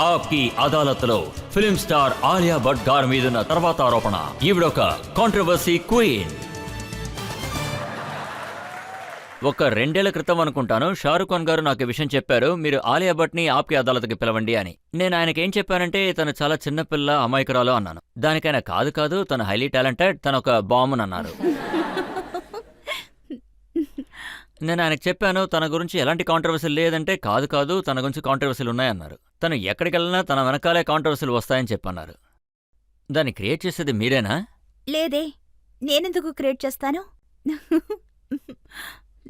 ఆప్కి అదాలత్లో film star Alia Bhatt గారి మీదున్న తర్వాత ఆరోపణ. ఈవిడొక కాంట్రవర్సీ క్వీన్. ఒక 2 ఏళ్ల క్రితం అనుకుంటాను షారుఖ్ ఖాన్ గారు నాకు ఈ విషయం చెప్పారు, మీరు ఆలియా భట్ ని ఆప్కి అదాలత్కి పిలవండి అని. నేను ఆయనకి ఏం చెప్పానంటే తను చాలా చిన్నపిల్ల, అమాయకురాలు అన్నాను. దానికైనా కాదు కాదు తను హైలీ టాలెంటెడ్, తను ఒక బాంబ్ అన్నారు. నేను ఆయనకు చెప్పాను తన గురించి ఎలాంటి కాంట్రవర్సీలు లేదంటే కాదు కాదు తన గురించి కాంట్రవర్సీలు ఉన్నాయన్నారు. తను ఎక్కడికి వెళ్ళినా తన వెనకాలే కాంట్రవర్సీలు వస్తాయని చెప్పన్నారు. దాన్ని క్రియేట్ చేసేది మీరేనా? లేదే, నేనెందుకు క్రియేట్ చేస్తాను?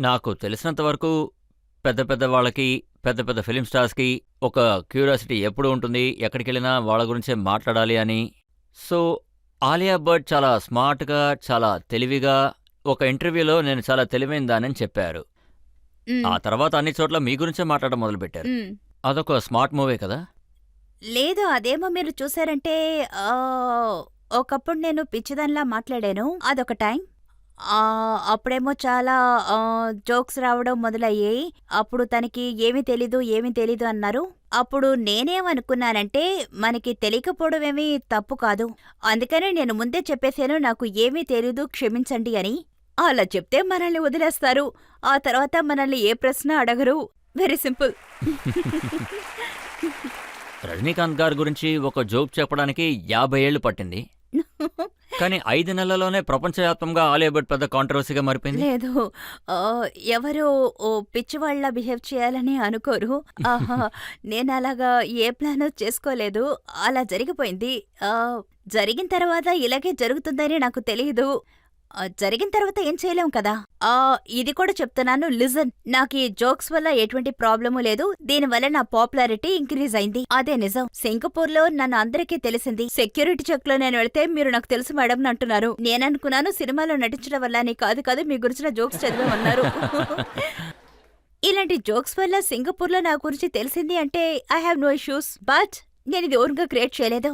నాకు తెలిసినంత వరకు పెద్ద పెద్ద వాళ్ళకి, పెద్ద పెద్ద ఫిలిం స్టార్స్కి ఒక క్యూరియాసిటీ ఎప్పుడు ఉంటుంది, ఎక్కడికి వెళ్ళినా వాళ్ళ గురించే మాట్లాడాలి అని. సో ఆలియా భట్ చాలా స్మార్ట్గా, చాలా తెలివిగా ఒక ఇంటర్వ్యూలో నేను చాలా తెలివైన దానని చెప్పారు. మ్, ఆ తర్వాత అన్ని చోట్ల మీ గురించే మాట్లాడడం మొదలుపెట్టారు. మ్. అదొక స్మార్ట్ మూవే కదా. లేదు, అదేమో మీరు చూసారంటే ఆ, ఒకప్పుడు నేను పిచ్చిదానిలా మాట్లాడాను. అదొక టైం. అప్పుడేమో చాలా జోక్స్ రావడం మొదలయ్యాయి. అప్పుడు తనకి ఏమీ తెలీదు అన్నారు. అప్పుడు నేనేమనుకున్నానంటే మనకి తెలియకపోవడం ఏమీ తప్పు కాదు, అందుకనే నేను ముందే చెప్పేశాను నాకు ఏమీ తెలీదు క్షమించండి అని. అలా చెప్తే మనల్ని వదిలేస్తారు, ఆ తర్వాత మనల్ని ఏ ప్రశ్న అడగరు. Very simple. రజనీకాంత్ గారి గురించి ఒక జోక్ చెప్పడానికి 50 ఏళ్లు పట్టింది, కానీ 5 నెలల్లోనే ప్రపంచవ్యాప్తంగా ఆలియా భట్ పెద్ద కాంట్రవర్సీగా మారిపోయింది. లేదు, ఆ, ఎవరు ఓ పిచ్చివాళ్ళ బిహేవ్ చేయాలని అనుకోరు. ఆహా, నేను అలాగా ఏ ప్లాను చేసుకోలేదు, అలా జరిగిపోయింది. జరిగిన తర్వాత ఇలాగే జరుగుతుందని నాకు తెలియదు. జరిగిన తర్వాత ఏం చేయలేం కదా. ఇది కూడా చెప్తున్నాను, లిజన్. నాకు ఈ జోక్స్ వల్ల ఎటువంటి ప్రాబ్లము లేదు, దీనివల్ల నా పాపులారిటీ ఇంక్రీజ్ అయింది. అదే నిజం. సింగపూర్లో నన్ను అందరికీ తెలిసింది. సెక్యూరిటీ చెక్ లో నేను వెళితే మీరు నాకు తెలుసు మేడం అంటున్నారు. నేననుకున్నాను సినిమాలో నటించడం వల్ల అని. కాదు మీ గురించిన జోక్స్ చదివామన్నారు. ఇలాంటి జోక్స్ వల్ల సింగపూర్లో నా గురించి తెలిసింది అంటే I have no issues. But నేను ఇది ఓన్గా క్రియేట్ చేయలేదు.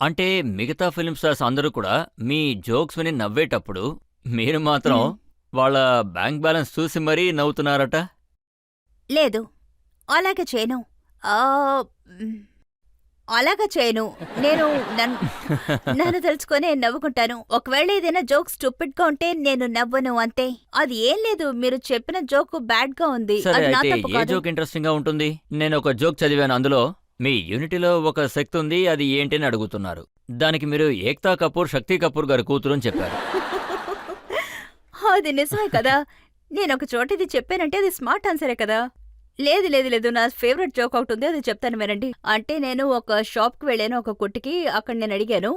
అంటే మిగతా ఫిలిం స్టార్స్ అందరూ కూడా మీ జోక్స్ విని నవ్వేటప్పుడు మీరు మాత్రం వాళ్ళ బ్యాంక్ బ్యాలెన్స్ చూసి మరీ నవ్వుతున్నారట. లేదు, అలాగే చేయను. అలాగా చేయను. నేను నన్ను తెలుసుకొని నవ్వుకుంటాను. ఒకవేళ ఏదైనా జోక్ స్టూపిడ్ గా ఉంటే నేను నవ్వను, అంతే. అది ఏం లేదు, మీరు చెప్పిన జోక్ బ్యాడ్ గా ఉంది. సరే, అది నా అయితే తప్పు ఏ కాదు. జోక్ ఇంట్రెస్టింగ్ గా ఉంటుంది? నేను ఒక జోక్ చదివాను, అందులో మీ యూనిటీలో ఒక శక్తి ఉంది, అది ఏంటి అని అడుగుతున్నారు. దానికి మీరు ఏక్తా కపూర్ శక్తి కపూర్ గారి కూతురు అని చెప్పారు. అది నిజమే కదా. నేను ఒక చోట ఇది చెప్పానంటే అది స్మార్ట్ ఆన్సరే కదా. లేదు, నా ఫేవరెట్ జోక్ ఒకటి ఉంది, అది చెప్తాను వినండి. అంటే నేను ఒక షాప్కి వెళ్ళాను, ఒక కొట్టుకి. అక్కడ నేను అడిగాను,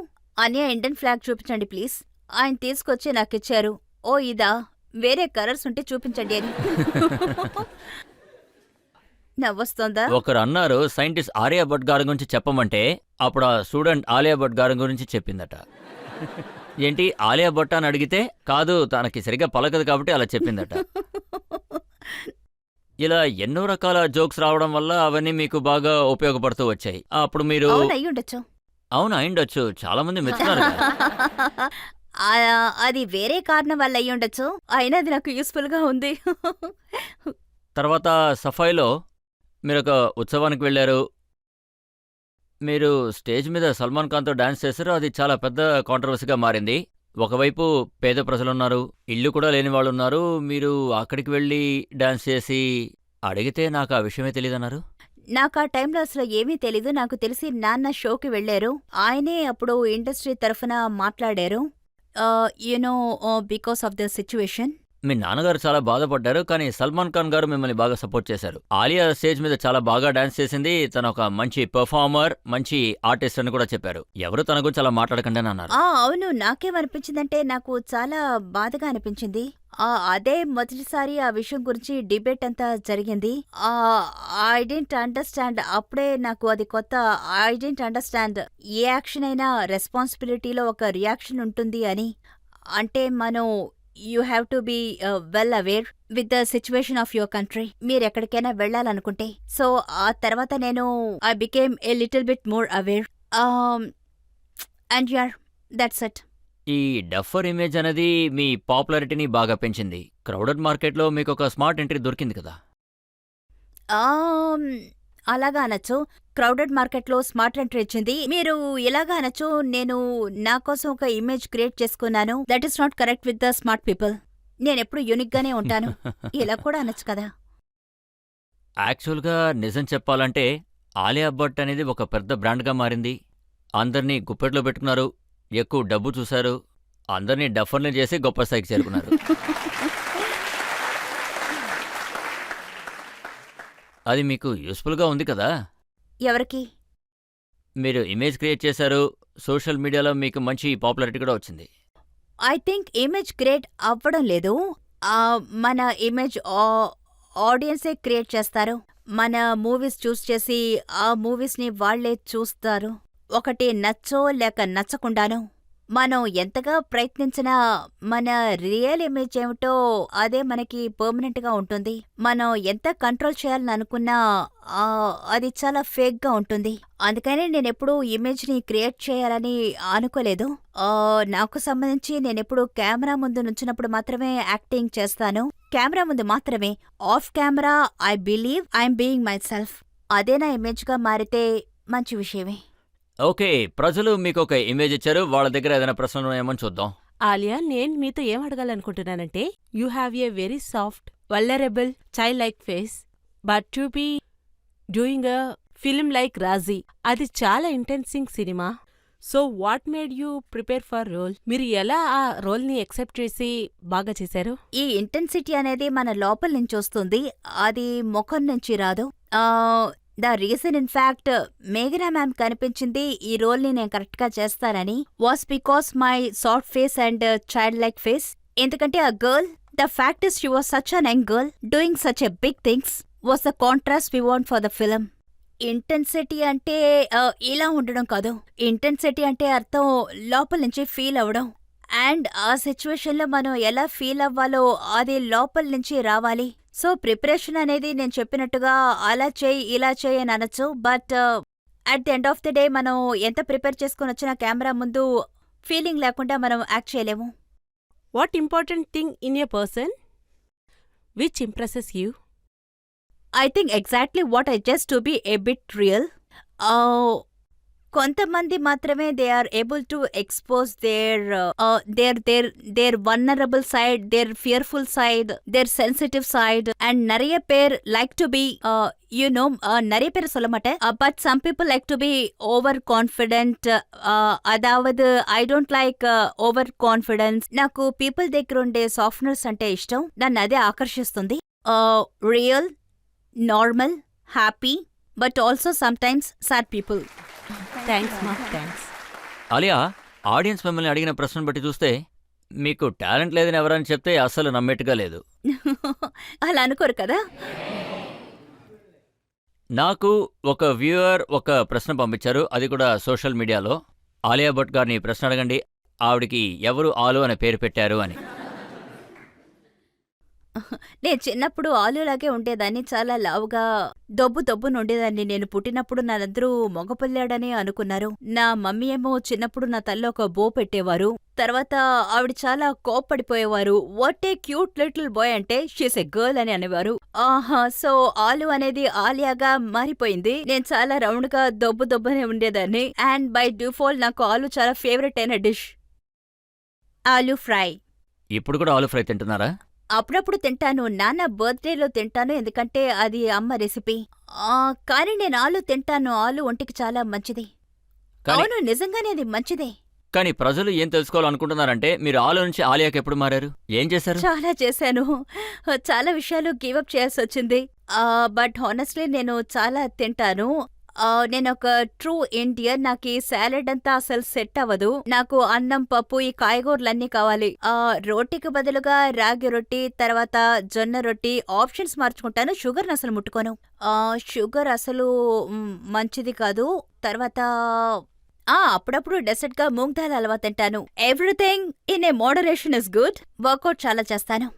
అన్య ఇండియన్ ఫ్లాగ్ చూపించండి ప్లీజ్. ఆయన తీసుకొచ్చి నాకు ఇచ్చారు. ఓ ఇదా, వేరే కలర్స్ ఉంటే చూపించండి అని. నవ్వొస్తోందా? ఒకరు అన్నారు సైంటిస్ట్ ఆలియా భట్ గారి గురించి చెప్పమంటే అప్పుడు ఆ స్టూడెంట్ ఆలియా భట్ గారి గురించి చెప్పిందట. ఏంటి ఆలియా భట్ అని అడిగితే కాదు, తనకి సరిగ్గా పలకదు కాబట్టి అలా చెప్పిందట. ఇలా ఎన్నో రకాల జోక్స్ రావడం వల్ల అవన్నీ మీకు బాగా ఉపయోగపడుతూ వచ్చాయి. అప్పుడు మీరు అవును, అయ్యుండొచ్చు. అవును అయిండొచ్చు, చాలా మంది మెచ్చున్నారు కదా. అది వేరే కారణం వల్ల అయ్యుండొచ్చు, అయినా అది నాకు యూస్ఫుల్ గా ఉంది. తర్వాత సఫాయిలో మీరొక ఉత్సవానికి వెళ్ళారు. మీరు స్టేజ్ మీద సల్మాన్ ఖాన్తో డాన్స్ చేశారు, అది చాలా పెద్ద కాంట్రవర్సీగా మారింది. ఒకవైపు పేద ప్రజలున్నారు, ఇల్లు కూడా లేని వాళ్ళున్నారు. మీరు అక్కడికి వెళ్ళి డాన్స్ చేసి అడిగితే నాకు ఆ విషయమే తెలియదన్నారు. నాకు ఆ టైంలో అసలు ఏమీ తెలీదు. నాకు తెలిసి నాన్న షోకి వెళ్లారు, ఆయనే అప్పుడు ఇండస్ట్రీ తరఫున మాట్లాడారు. You know, because of the situation. మీ నాన్నగారు చాలా బాధపడ్డారు, కానీ సల్మాన్ ఖాన్ గారు మిమ్మల్ని బాగా సపోర్ట్ చేశారు. ఆలియా స్టేజ్ మీద చాలా బాగా డాన్స్ చేసింది, తన ఒక మంచి పెర్ఫార్మర్, మంచి ఆర్టిస్ట్ అని కూడా చెప్పారు. ఎవరు తన గురించి అలా మాట్లాడకండి అని అన్నారు. అవును, నాకేమనిపించిందంటే నాకు చాలా బాధగా అనిపించింది. అదే మొదటిసారి ఆ విషయం గురించి డిబేట్ అంతా జరిగింది. I didn't understand. అప్పుడే నాకు అది కొత్త. I didn't understand a action అయినా రెస్పాన్సిబిలిటీలో ఒక రియాక్షన్ ఉంటుంది అని. అంటే మనం you have to be well aware with the situation of your country. మీరు ఎక్కడికైనా వెళ్ళాలనుకుంటే. సో ఆ తర్వాత నేను I became a little bit more aware. And యార్, దట్స్ ఇట్. ఈ డఫర్ ఇమేజ్ అనేది మీ పాపులారిటీని బాగా పెంచింది. క్రౌడెడ్ మార్కెట్లో మీకు ఒక స్మార్ట్ ఎంట్రీ దొరికింది కదా. అలాగా అనొచ్చు. క్రౌడెడ్ మార్కెట్లో స్మార్ట్ ఎంట్రీ ఇచ్చింది. మీరు ఇలాగా అనొచ్చు, నేను నా కోసం ఒక ఇమేజ్ క్రియేట్ చేసుకున్నాను. That is not correct with the smart people. నేనెప్పుడు యూనిక్ గానే ఉంటాను. ఇలా కూడా అనొచ్చు కదా. యాక్చువల్గా నిజం చెప్పాలంటే ఆలియా భట్ అనేది ఒక పెద్ద బ్రాండ్గా మారింది. అందరినీ గుప్పెట్లో పెట్టుకున్నారు, ఎక్కువ డబ్బు చూశారు, అందరినీ డఫర్ని చేసి గొప్ప స్థాయికి చేరుకున్నారు. అది మీకు యూస్ఫుల్గా ఉంది కదా. ఎవరికి? మీరు ఇమేజ్ క్రియేట్ చేశారు, సోషల్ మీడియాలో మీకు మంచి పాపులారిటీ కూడా వచ్చింది. ఐ థింక్ ఇమేజ్ క్రియేట్ అవ్వడం లేదు. మన ఇమేజ్ ఆడియన్సే క్రియేట్ చేస్తారు. మన మూవీస్ చూస్ చేసి ఆ మూవీస్ని వాళ్లే చూస్తారు. ఒకటి నచ్చో లేక నచ్చకుండానో మనం ఎంతగా ప్రయత్నించినా మన రియల్ ఇమేజ్ ఏమిటో అదే మనకి పర్మనెంట్గా ఉంటుంది. మనం ఎంత కంట్రోల్ చేయాలని అనుకున్నా అది చాలా ఫేక్గా ఉంటుంది. అందుకనే నేనెప్పుడు ఇమేజ్ని క్రియేట్ చేయాలని అనుకోలేదు. నాకు సంబంధించి నేనెప్పుడు కెమెరా ముందు నుంచినప్పుడు మాత్రమే యాక్టింగ్ చేస్తాను. కెమెరా ముందు మాత్రమే. Of camera I believe I'm being my self. అదే నా ఇమేజ్గా మారితే మంచి విషయమే. ఓకే, ప్రజలు మీకు ఒక ఇమేజ్ ఇచ్చారు, వాళ్ళ దగ్గర ఏదైనా ప్రశ్నలు ఉన్నాయేమో చూద్దాం. ఆలియా, నేను మీతో ఏం అడగాలనుకుంటున్నానంటే, you have a very soft, vulnerable, child like face, but to be doing a film like Raazi, అది చాలా ఇంటెన్సింగ్ సినిమా. So what made you prepare for role? మీరు ఎలా ఆ రోల్ని యాక్సెప్ట్ చేసి బాగా చేశారు? ఈ ఇంటెన్సిటీ అనేది మన లోపల నుంచి వస్తుంది, అది ముఖం నుంచి రాదు. ద రీజన్ ఇన్ఫాక్ట్ మేఘనా మ్యామ్ కనిపించింది ఈ రోల్ని నేను కరెక్ట్గా చేస్తానని was because my soft face and child like face. ఎందుకంటే ఆ girl, the fact is she was such an young girl doing such a big things was the contrast we want for the film. Intensity అంటే ఇలా ఉండడం కాదు. Intensity అంటే అర్థం లోపల నుంచి ఫీల్ అవ్వడం. అండ్ ఆ సిచ్యువేషన్లో మనం ఎలా ఫీల్ అవ్వాలో అది లోపల నుంచి రావాలి. సో ప్రిపరేషన్ అనేది నేను చెప్పినట్టుగా అలా చేయి ఇలా చేయి అని అనొచ్చు. But at the end of the day మనం ఎంత ప్రిపేర్ చేసుకుని వచ్చినా కెమెరా ముందు ఫీలింగ్ లేకుండా మనం యాక్ట్ చేయలేము. What important thing in a person which impresses you? I think exactly what I just to be a bit real. కొంతమంది మాత్రమే they are able to expose their vulnerable side, their fearful side, their sensitive side. And நிறைய பேர் like to be நிறைய பேர் சொல்ல மாட்டேன், but some people like to be over confident. అదావదు I don't like over confidence. నాకు people దగ్గర ఉండే సాఫ్ట్నెస్ అంటే ఇష్టం, నన్ను అదే ఆకర్షిస్తుంది. Real, normal, happy, but also sometimes sad people. Thanks మా, థ్యాంక్స్. ఆలియా, ఆడియన్స్ మిమ్మల్ని అడిగిన ప్రశ్నను బట్టి చూస్తే మీకు టాలెంట్ లేదని ఎవరని చెప్తే అస్సలు నమ్మేట్టుగా లేదు. అలా అనుకోరు కదా. నాకు ఒక వ్యూయర్ ఒక ప్రశ్న పంపించారు, అది కూడా సోషల్ మీడియాలో. ఆలియా భట్ గారిని ప్రశ్న అడగండి, ఆవిడికి ఎవరు ఆలు అనే పేరు పెట్టారు అని. నేను చిన్నప్పుడు ఆలులాగే ఉండేదాన్ని, చాలా లావుగా దొబ్బును ఉండేదాన్ని. నేను పుట్టినప్పుడు నానందరూ మగపిల్లాడని అనుకున్నారు. నా మమ్మీ ఏమో చిన్నప్పుడు నా తల్లో ఒక బో పెట్టేవారు. తర్వాత ఆవిడ చాలా కోప్పడిపోయేవారు. What a cute little boy అంటే షీస్ ఎ గర్ల్ అని అనేవారు. సో ఆలు అనేది ఆలియాగా మారిపోయింది. నేను చాలా రౌండ్ గా దొబ్బునే ఉండేదాన్ని. అండ్ బై డిఫాల్ట్ నాకు ఆలు చాలా ఫేవరెట్ అయిన డిష్, ఆలు ఫ్రై. ఇప్పుడు కూడా ఆలు ఫ్రై తింటున్నారా? అప్పుడప్పుడు తింటాను, నాన్న బర్త్డేలో తింటాను, ఎందుకంటే అది అమ్మ రెసిపీ. కానీ నేను ఆలు తింటాను, ఆలు ఒంటికి చాలా మంచిది. అవును, నిజంగానే అది మంచిదే. కానీ ప్రజలు ఏం తెలుసుకోవాలనుకుంటున్నారంటే, మీరు ఆలు నుంచి ఆలియాకి ఎప్పుడు మారారు, ఏం చేశారు? చాలా చేశాను, చాలా విషయాలు గివప్ చేయాల్సి వచ్చింది. బట్ హానెస్ట్లీ నేను చాలా తింటాను. నేను ఒక ట్రూ ఇండియన్. నాకు ఈ సాలెడ్ అంతా అసలు సెట్ అవ్వదు. నాకు అన్నం, పప్పు, ఈ కాయగూరలన్నీ కావాలి. రోటీకి బదులుగా రాగి రొట్టి, తర్వాత జొన్న రొట్టి, ఆప్షన్స్ మార్చుకుంటాను. షుగర్ అసలు ముట్టుకోను. షుగర్ అసలు మంచిది కాదు. తర్వాత అప్పుడప్పుడు డెసర్ట్ గా మూంగ్ దాల్ హల్వా తింటాను. Everything in a moderation is good. Workout చాలా చేస్తాను.